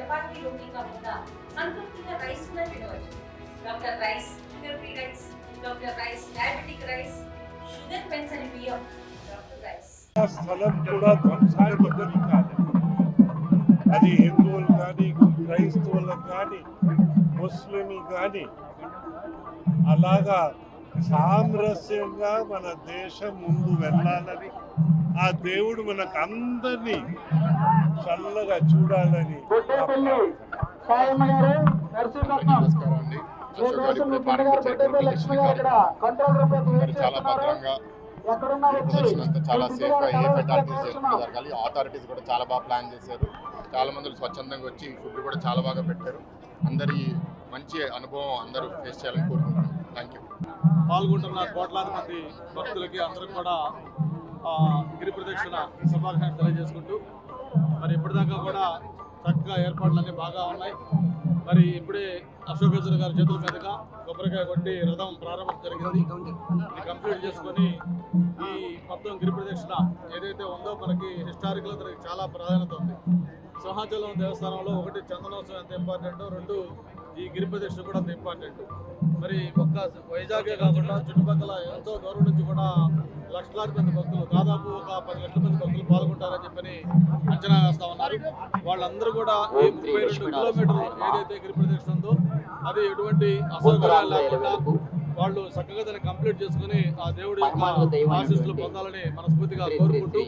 చపాతీ రోటీ కాకుండా సంతృప్తిగా రైస్ కూడా తినవచ్చు. Doctor rice, sugar free rice, doctor rice, diabetic rice, sugar పెంచని బియ్యం, డాక్టర్ రైస్. స్థలం కూడా ధ్వంసానికి గురి కాదు. అది హిందువులు కానీ, క్రైస్తవులకు కానీ, ముస్లింలు కానీ అలాగా సామరస్యంగా మన దేశం ముందు వెళ్ళాలని, ఆ దేవుడు మనకు అందరినీ చల్లగా చూడాలని నమస్కారం అండి. అశోక్ గారు ఇప్పుడే పార్టీ లక్ష్మి గారు చాలా భద్రంగా ప్రదర్శన అంతా చాలా సేఫ్గా ఏ ఫెటాలిటీస్ జరగకుండా జరగాలి. అథారిటీస్ కూడా చాలా బాగా ప్లాన్ చేశారు. చాలా మంది స్వచ్ఛందంగా వచ్చి ఫుడ్ కూడా చాలా బాగా పెట్టారు. అందరి మంచి అనుభవం అందరూ ఫేస్ చేయాలని కోరుకుంటున్నాను. Thank you. పాల్గొంటున్న కోట్లాది మంది భక్తులకి అందరికి కూడా గిరి ప్రదక్షిణ శుభాకాంక్షలు తెలియజేసుకుంటూ మరి ఇప్పటిదాకా కూడా చక్కగా ఏర్పాట్లన్నీ బాగా ఉన్నాయి. మరి ఇప్పుడే అశోక్ గారి చేతుల మీదుగా కొబ్బరికాయ కొట్టి రథం ప్రారంభం జరిగింది. ఇది కంప్లీట్ చేసుకొని ఈ మొత్తం గిరి ప్రదక్షిణ ఏదైతే ఉందో మనకి హిస్టారికల్ దానికి చాలా ప్రాధాన్యత ఉంది. సింహాచలం దేవస్థానంలో ఒకటి చందనోత్సవం ఎంత ఇంపార్టెంట్, రెండు ఈ గిరి ప్రదక్షిణ కూడా అంత ఇంపార్టెంట్. మరి ఒక్క వైజాగే కాకుండా చుట్టుపక్కల ఎంతో దూరం నుంచి కూడా లక్షలాది మంది భక్తులు, దాదాపు ఒక 10 లక్షల మంది భక్తులు పాల్గొంటారని చెప్పని అంచనా వేస్తా ఉన్నారు. వాళ్ళందరూ కూడా ఈ 32 కిలోమీటర్లు ఏదైతే గిరి ప్రదక్షిణ ఉందో అది ఎటువంటి అసౌకర్యాలు లేకుండా వాళ్ళు చక్కగా దాన్ని కంప్లీట్ చేసుకుని ఆ దేవుడి యొక్క ఆశీస్సులు పొందాలని మనస్ఫూర్తిగా కోరుకుంటూ,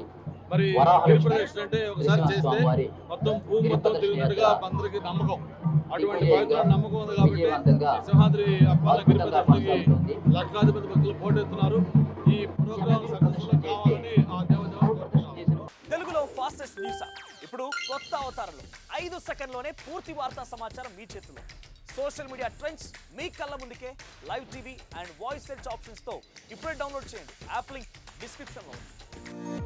మరి గిరి ప్రదక్షిణ అంటే ఒకసారి చేస్తే మొత్తం భూమి మొత్తం తిరిగినట్టుగా అందరికీ నమ్మకం. అటువంటి పవిత్ర నమ్మకం ఉంది కాబట్టి సింహాద్రి అప్పాల గిరి ప్రదక్షిణకి లక్షలాది మంది భక్తులు పోటెత్తున్నారు. ఈ ప్రోగ్రామ్ సక్సెస్ఫుల్ కావాలని ఆ దేవదేవుడు. తెలుగులో ఫాస్టెస్ట్ న్యూస్ ఇప్పుడు కొత్త అవతారంలో 5 సెకండ్లోనే పూర్తి వార్తా సమాచారం మీ చేతిలో. సోషల్ మీడియా ట్రెండ్స్ మీ కళ్ళ ముందుకే live TV and voice search options తో ఇప్పుడే డౌన్లోడ్ చేయండి. యాప్ లింక్ డిస్క్రిప్షన్లో ఉంది.